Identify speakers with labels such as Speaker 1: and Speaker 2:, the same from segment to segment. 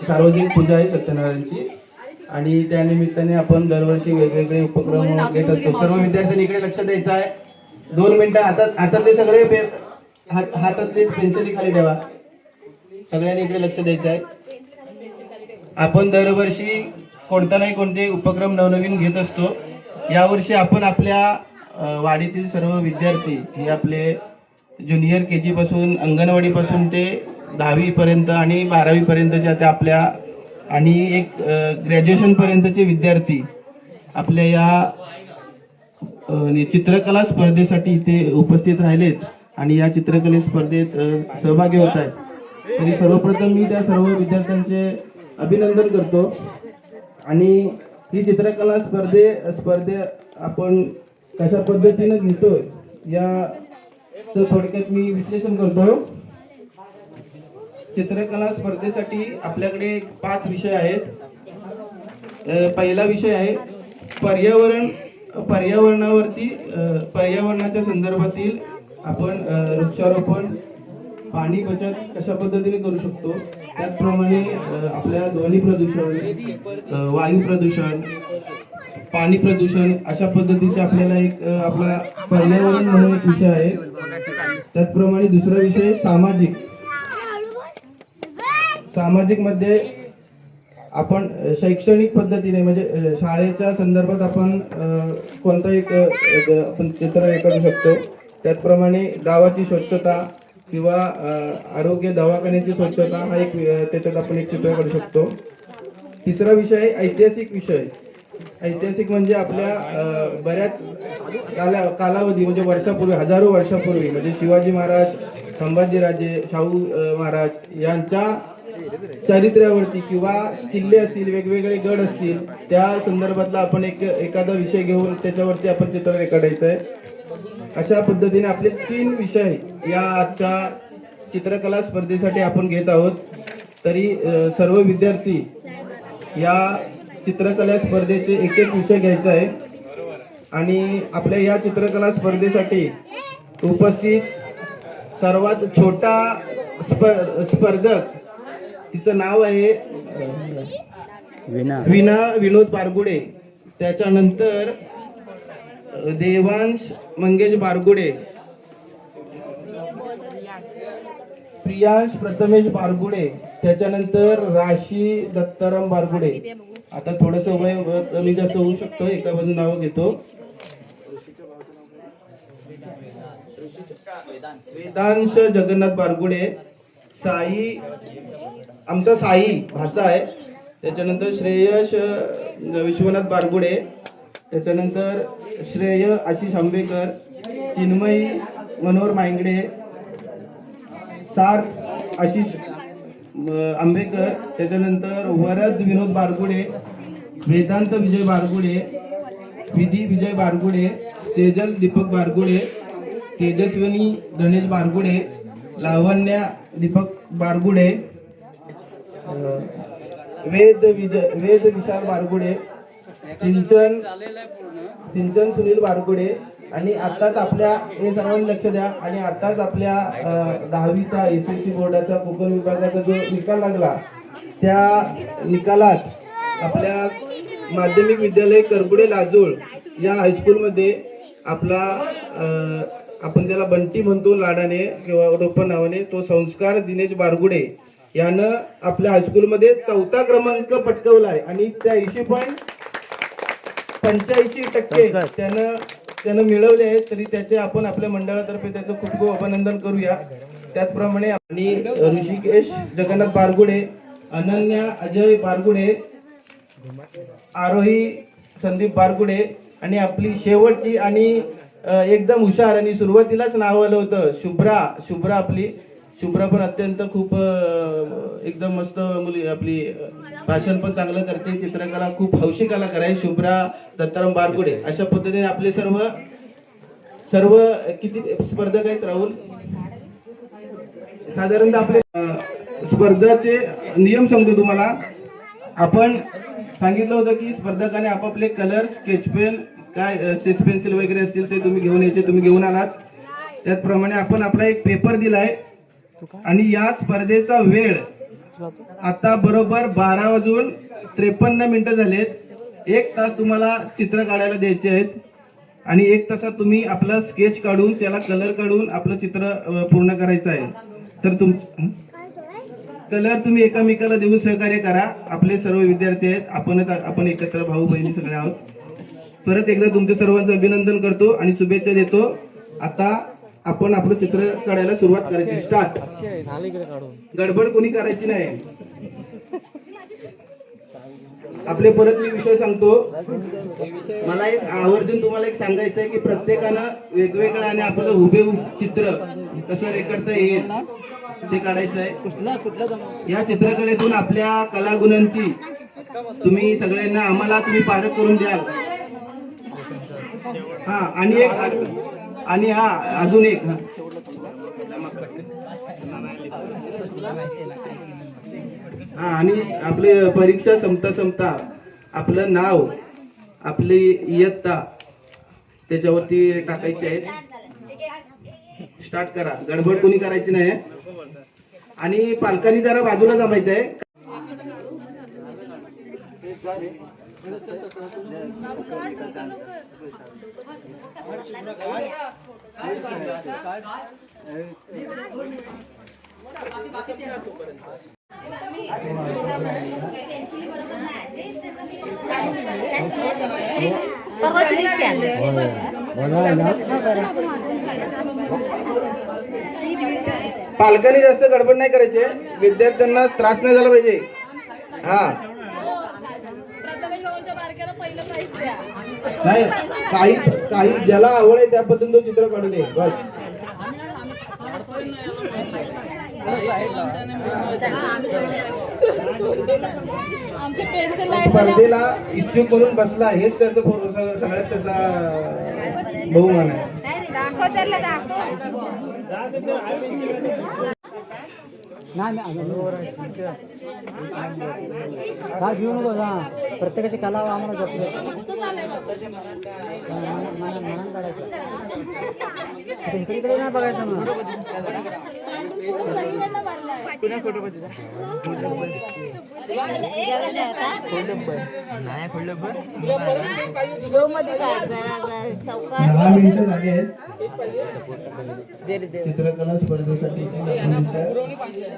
Speaker 1: सार्वजनिक पूजा आहे सत्यनारायणची आणि त्या निमित्ताने आपण दरवर्षी वेगवेगळे उपक्रम घेत असतो. सर्व विद्यार्थ्यांनी इकडे लक्ष द्यायचं आहे. 2 मिनिटं हातातले सगळे हातातले पेन्सिली खाली ठेवा. सगळ्यांनी इकडे लक्ष द्यायचं आहे. आपण दरवर्षी कोणता नाही कोणते उपक्रम नवनवीन घेत असतो. यावर्षी आपण आपल्या वाडीतील सर्व विद्यार्थी हे आपले ज्युनियर KG पासून अंगणवाडी पासून ते 10वी पर्यंत आणि 12वी पर्यंतचे आता आपल्या आणि एक ग्रॅज्युएशन पर्यंतचे विद्यार्थी आपल्या या चित्रकला स्पर्धेसाठी इथे उपस्थित राहिलेत आणि या चित्रकले स्पर्धेत सहभागी होत आहेत. तरी सर्वप्रथम मी त्या सर्व विद्यार्थ्यांचे अभिनंदन करतो. आणि ही चित्रकला स्पर्धे आपण कशा पद्धतीने घेतोय या थोडक्यात मी विश्लेषण करतो. चित्रकला स्पर्धेसाठी आपल्याकडे 5 विषय आहेत. पहिला विषय आहे पर्यावरणाच्या संदर्भातील आपण वृक्षारोपण, पाणी बचत कशा पद्धतीने करू शकतो, त्याचप्रमाणे आपल्या ध्वनी प्रदूषण, वायू प्रदूषण, पाणी प्रदूषण अशा पद्धतीचे आपल्याला एक आपला पर्यावरण म्हणून एक विषय आहे. त्याचप्रमाणे दुसरा विषय सामाजिक मध्ये आपण शैक्षणिक पद्धतीने म्हणजे शाळेच्या संदर्भात आपण कोणतं एक आपण चित्र रेखाटू शकतो. त्याचप्रमाणे गावाची स्वच्छता किंवा आरोग्य दवाखान्याची स्वच्छता हा एक त्याच्यात आपण एक चित्र काढू शकतो. तिसरा विषय आहे ऐतिहासिक विषय. ऐतिहासिक म्हणजे आपल्या बऱ्याच कालावधी म्हणजे वर्षापूर्वी, हजारो वर्षापूर्वी म्हणजे शिवाजी महाराज, संभाजीराजे, शाहू महाराज यांच्या चारित्र्यावरती किंवा किल्ले असतील, वेगवेगळे गड असतील, त्या संदर्भातला आपण एखादा विषय घेऊन त्याच्यावरती आपण चित्र रेखाटायचं आहे. अशा पद्धतीने आपले 3 विषय या आजच्या चित्रकला स्पर्धेसाठी आपण घेत आहोत. तरी सर्व विद्यार्थी या चित्रकला स्पर्धेचे एक विषय घ्यायचा आहे. आणि आपल्या या चित्रकला स्पर्धेसाठी उपस्थित सर्वात छोटा स्पर्धक, तिचं नाव आहे विना विनोद बारगुडे. त्याच्यानंतर देवांश मंगेश बारगुडे, प्रियांश प्रथमेश बारगुडे, त्याच्यानंतर राशी दत्ताराम बारगुडे. आता थोडस वय कमी जास्त होऊ शकतो, एका बाजून नाव घेतो. वेदांश जगन्नाथ बारगुडे, आमचा साई भाचा आहे. त्याच्यानंतर श्रेयश विश्वनाथ बारगुडे, त्याच्यानंतर श्रेय आशिष आंबेकर, चिन्मयी मनोहर मांगडे, सार्थ आशिष आंबेकर, त्याच्यानंतर वरद विनोद बारगुडे, वेदांत विजय बारगुडे, विधी विजय बारगुडे, सेजल दीपक बारगुडे, तेजस्विनी गणेश बारगुडे, लावण्या दीपक बारगुडे, वेद विशाल बारगुडे, सिंचन सुनील बारगुडे. आणि आताच आपल्या हे सर्वांनी लक्ष द्या. आणि आताच आपल्या 10वीचा SSC बोर्डाचा कोकण विभागाचा जो निकाल लागला, त्या निकालात आपल्या माध्यमिक विद्यालय करगुडे लाजोळ या हायस्कूलमध्ये आपला आपण त्याला बंटी म्हणतो लाडाने किंवा डोपण नावाने, तो संस्कार दिनेश बारगुडे यानं आपल्या हायस्कूलमध्ये 4था क्रमांक पटकावलाय. आणि त्या 80.85% त्यानं मिळवले आहेत. तरी त्याचे आपण आपल्या मंडळातर्फे त्याचं खूप खूप अभिनंदन करूया. त्याचप्रमाणे आणि ऋषिकेश जगन्नाथ बारगुडे, अनन्या अजय बारगुडे, आरोही संदीप बारगुडे. आणि आपली शेवटची आणि एकदम हुशार आणि सुरुवातीलाच नाव आलं होतं शुभ्रा शुभ्रा पण अत्यंत खूप एकदम मस्त मुली, आपली भाषण पण चांगलं करते, चित्रकला खूप हौशी कलाकार आहे शुभ्रा दत्ताराम बारगुडे. अशा पद्धतीने आपले सर्व किती स्पर्धक आहेत राहुल? साधारणतः आपले स्पर्धाचे नियम सांगतो तुम्हाला. आपण सांगितलं होतं की स्पर्धकाने आपापले कलर, स्केच पेन, काय स्केच पेन्सिल वगैरे असतील ते तुम्ही घेऊन यायचे. तुम्ही घेऊन आलात. त्याचप्रमाणे आपण आपला एक पेपर दिलाय. आणि या स्पर्धेचा वेळ आता बरोबर 12:53 झालेत. 1 तास तुम्हाला चित्र काढायला द्यायचे आहेत आणि 1 तासात तुम्ही आपलं स्केच काढून त्याला कलर काढून आपलं चित्र पूर्ण करायचं आहे. तर कलर तुम्ही एकामेकाला देऊन सहकार्य करा. आपले सर्व विद्यार्थी आहेत, आपण एकत्र भाऊ बहिणी सगळे आहोत. परत एकदा तुमच्या सर्वांचं अभिनंदन करतो आणि शुभेच्छा देतो. आता आपण आपलं चित्र काढायला सुरुवात करायची. स्टार्ट. गडबड कोणी करायची नाही. आपले परत मी विषय सांगतो. मला एक आवर्जून तुम्हाला एक सांगायचं आहे की प्रत्येकानं वेगवेगळं आणि आपलं हुबेहूब चित्र कसं रेखाटता येईल ते काढायचं आहे. या चित्रकलेतून आपल्या कलागुणांची तुम्ही सगळ्यांना आम्हाला तुम्ही पारख करून द्याल. हा आणि अजून एक आणि आपली परीक्षा संपता आपलं नाव आपली इयत्ता त्याच्यावरती टाकायची आहे. स्टार्ट करा. गडबड कोणी करायची नाही आणि पालकांनी जरा बाजूला जमायचं आहे. पालकांनी जास्त गडबड नाही करायचे. विद्यार्थ्यांना त्रास नाही झाला पाहिजे. नाही, काही ज्याला आवड आहे त्या पद्धतीने चित्र काढू दे बस. स्पर्धेला इच्छुक म्हणून बसला हेच त्याचं सगळ्यात त्याचा बहुमान आहे.
Speaker 2: प्रत्येकाची कला आम्हाला इकडे नाही बघायचं मग.
Speaker 1: चित्रकला स्पर्धेसाठी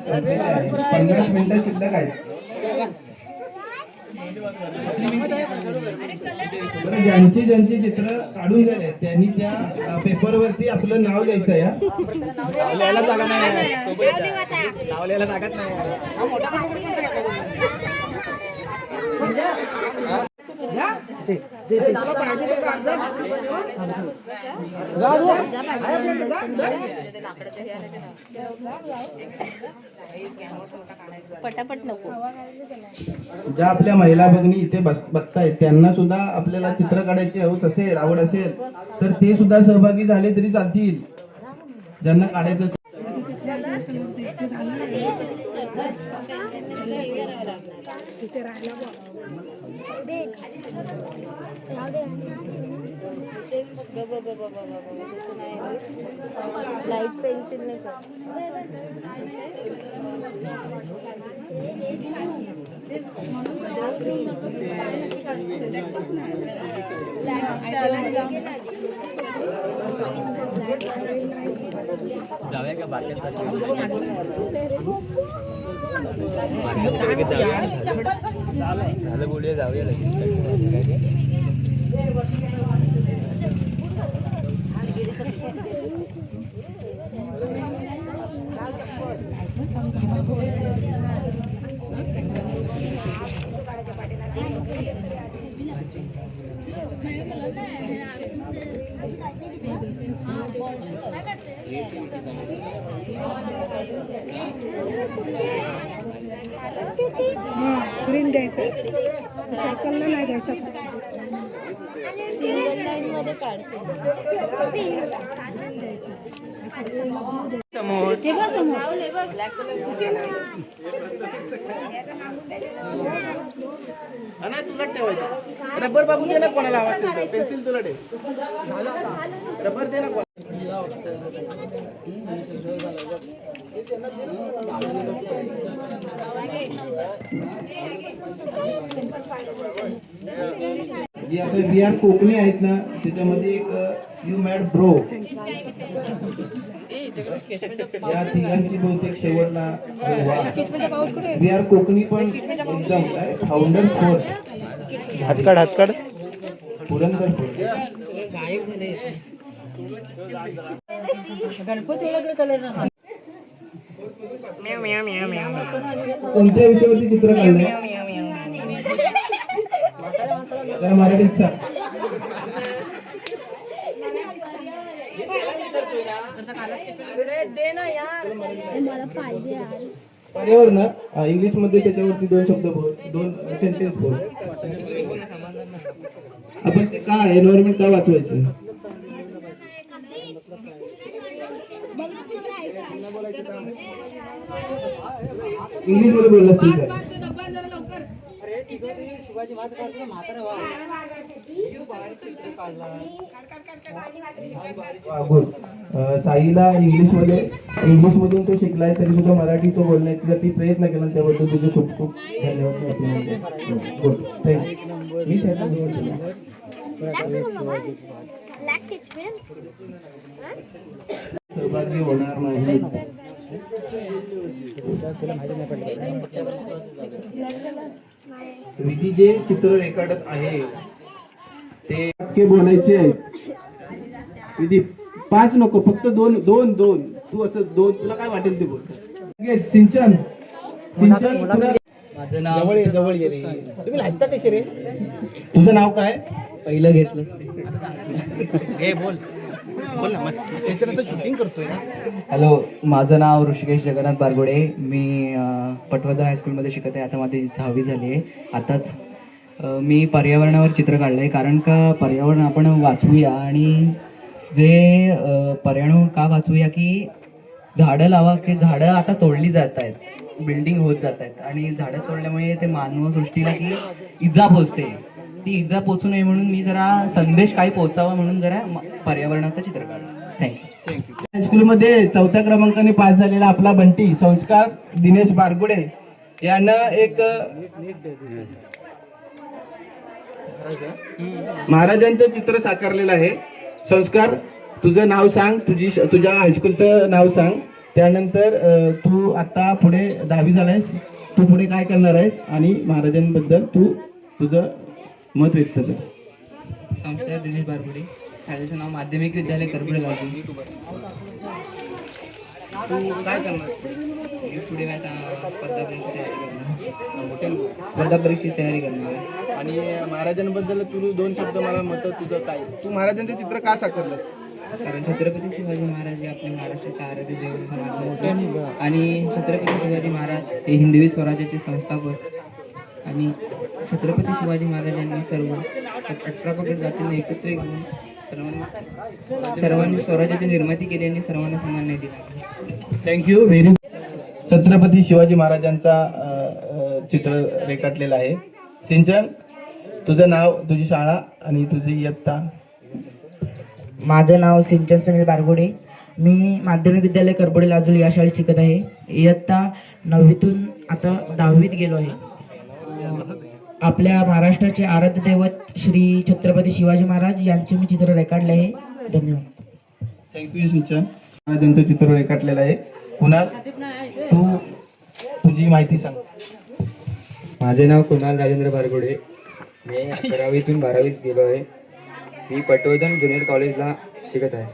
Speaker 1: 50 मिनिटं शिल्लक आहेत. ज्यांची चित्र काढून झाले त्यांनी त्या पेपरवरती आपलं नाव लिहायचं आहे.
Speaker 3: पटापट नको.
Speaker 1: ज्या आपल्या महिला भगिनी इथे बघतायत त्यांना सुद्धा आपल्याला चित्र काढायची हौस असेल आवड असेल तर ते सुद्धा सहभागी झाले तरी चालतील. ज्यांना काढायचं
Speaker 3: लाईट पेन्सिल नाही
Speaker 2: जाऊया का बाकीसाठी झालं बोलूया जाऊया लगेच.
Speaker 4: ग्रीन द्यायचं, सर्कलला नाही द्यायचं.
Speaker 3: सिंगल लाईन मध्ये काढते. समोर ते बघ, समोर ब्लॅक
Speaker 1: नाही तुला ठेवायचं. रबर बाबू दे ना कोणाला आवाज पेन्सिल तुला ठेव. रबर दे ना. जी आता वी आर कोकणी आहेत ना, त्याच्यामध्ये एक यू मॅड ब्रो या तिघांची बहुतेक शेवटला वी आर कोकणी पण एकदम फाउंडर फोर
Speaker 5: हातकाड
Speaker 1: पुरंदर कोणत्या विषयावरती चित्र काढलंय जरा मराठीत सांग.
Speaker 3: मला पाहिजे यार.
Speaker 1: पर्यावरण इंग्लिश मध्ये त्याच्यावरती 2 शब्द बोल, 2 सेंटेन्स बोल. आपण ते का एन्व्हायरमेंट का वाचवायचं? इंग्लिश मध्ये बोललास तू काय? वा, बोल. साईला इंग्लिश मधून तो शिकलाय तरी सुद्धा मराठी तो बोलण्याचा ती प्रयत्न केला, त्याबद्दल तुझे खूप खूप धन्यवाद. बोल. थँक्यू. मी त्याचा सहभागी होणार नाही. विधी जे चित्र रेखाटत आहे ते वाक्य बोलायचे आहेत. विधी 5 नको, फक्त 2 तू असं 2 तुला काय वाटेल ते बोल. सिंचन
Speaker 2: माझं नाव जवळ गेले. तुम्ही लाजता कसे रे?
Speaker 1: तुझं नाव काय?
Speaker 2: पहिलं घेतलं घे बोल बोल ना. शूटिंग करतोय ना.
Speaker 6: हॅलो, माझं नाव ऋषिकेश जगन्नाथ बारगोडे. मी पटवर्धन हायस्कूलमध्ये शिकत आहे. आता माझी 10वी झाली आहे आताच. मी पर्यावरणावर चित्र काढलं आहे, कारण का पर्यावरण आपण वाचवूया. आणि जे पर्यावरण का वाचवूया की झाडं लावा, की झाडं आता तोडली जात आहेत, बिल्डिंग होत जात आहेत, आणि झाडं तोडल्यामुळे ते मानवसृष्टीला की इजा पोचते. ती इजा पोचू नये म्हणून मी जरा संदेश काही पोचावा म्हणून जरा पर्यावरणाचं चित्र काढलं. थँक्यू.
Speaker 1: हायस्कूलमध्ये 4थ्या क्रमांकाने पास झालेला आपला बंटी संस्कार दिनेश बारगुडे यानं एक महाराजांचं चित्र साकारलेलं आहे. संस्कार, तुझं नाव सांग, तुझ्या हायस्कूलचं नाव सांग. त्यानंतर तू आता पुढे 10वी झालायस, तू पुढे काय करणार आहेस आणि महाराजांबद्दल तू तुझं मत व्यक्त कर.
Speaker 6: संस्कार दिनेश बारगुडे, शाळेचं नाव माध्यमिक विद्यालय करबुडे लागू.
Speaker 1: तू काय करणार?
Speaker 6: मी पुढे आता स्पर्धा परीक्षेची तयारी करणार.
Speaker 1: आणि महाराजांबद्दल तू 2 शब्द मला मत तुझं काय? तू महाराजांचं चित्र का साकारलंस?
Speaker 6: कारण छत्रपती शिवाजी महाराज हे आपल्या महाराष्ट्राचे आराध्य दैवत समजले होते. आणि छत्रपती शिवाजी महाराज हे हिंदवी स्वराज्याचे संस्थापक. आणि छत्रपती शिवाजी महाराजांनी सर्व 18 पगड जातींना एकत्र घेऊन सर्वांनी स्वराज्याची निर्मिती केली आणि सर्वांना सन्मान न्याय दिला.
Speaker 1: थँक्यू. व्हेरी छत्रपती शिवाजी महाराजांचा चित्र रेखाटलेला आहे. सिंचन, तुझं नाव, तुझी शाळा आणि तुझी इयत्ता.
Speaker 7: माझं नाव सिंचन सुनील बारगोडे. मी माध्यमिक विद्यालय करबुडे लाजूल या शाळेत शिकत आहे. इयत्ता 9वीतून आता 10वीत गेलो आहे. आपल्या महाराष्ट्राचे आराध्य दैवत श्री छत्रपती शिवाजी महाराज यांचे मी चित्र रेखाटले आहे. धन्यवाद.
Speaker 1: थँक्यू सिंचन. महाराजांचं चित्र रेखाटलेलं आहे. कुणाल, तू तुझी माहिती सांग.
Speaker 8: माझे नाव कुणाल राजेंद्र बारगोडे. मी 11वीतून 12वीत गेलो आहे. मी पटवर्धन ज्युनियर कॉलेजला शिकत आहे.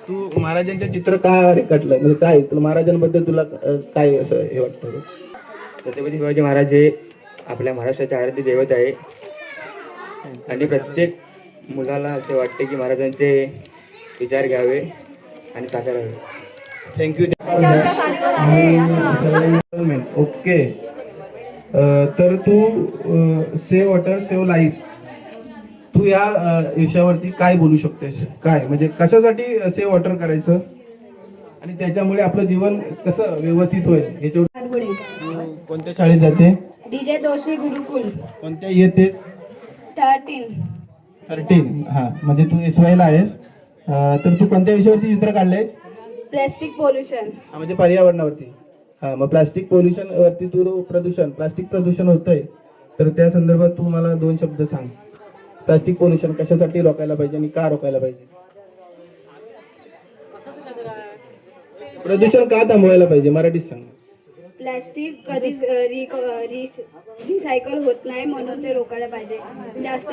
Speaker 1: तू महाराजांचं चित्र का रेखाटलं, म्हणजे काय तुला महाराजांबद्दल तुला काय असं हे वाटतं?
Speaker 8: छत्रपती शिवाजी महाराज हे आपल्या महाराष्ट्राचे आराध्य दैवत आहे. आणि प्रत्येक मुलाला असे वाटते की महाराजांचे विचार घ्यावे आणि साकारावे.
Speaker 1: थँक्यू. ओके. तर तू सेव्ह वॉटर सेव्ह लाईफ, तू या विषयावरती काय बोलू शकतेस? काय म्हणजे कशासाठी सेव्ह वॉटर करायचं आणि त्याच्यामुळे आपलं जीवन कसं व्यवस्थित होईल याच्यावर. तू कोणत्या शाळेत जाते?
Speaker 3: डीजे दोशी गुरुकुल.
Speaker 1: कोणत्या इयत्तेत?
Speaker 3: 13.
Speaker 1: 13. हा, म्हणजे तू SY ला आहेस. तर तू कोणत्या विषयावरती चित्र काढलंयस?
Speaker 3: Plastic pollution.
Speaker 1: म्हणजे पर्यावरणावरती. हा, मग प्लास्टिक पोल्युशन वरती तू प्रदूषण, प्लास्टिक प्रदूषण होतंय, तर त्या संदर्भात तू मला 2 शब्द सांग. प्लास्टिक पोल्युशन कशासाठी रोखायला पाहिजे आणि का रोखायला पाहिजे? प्रदूषण का थांबवायला पाहिजे मराठीत सांग.
Speaker 3: प्लॅस्टिक कधीच रिसायकल होत नाही म्हणून ते रोखायला पाहिजे. जास्त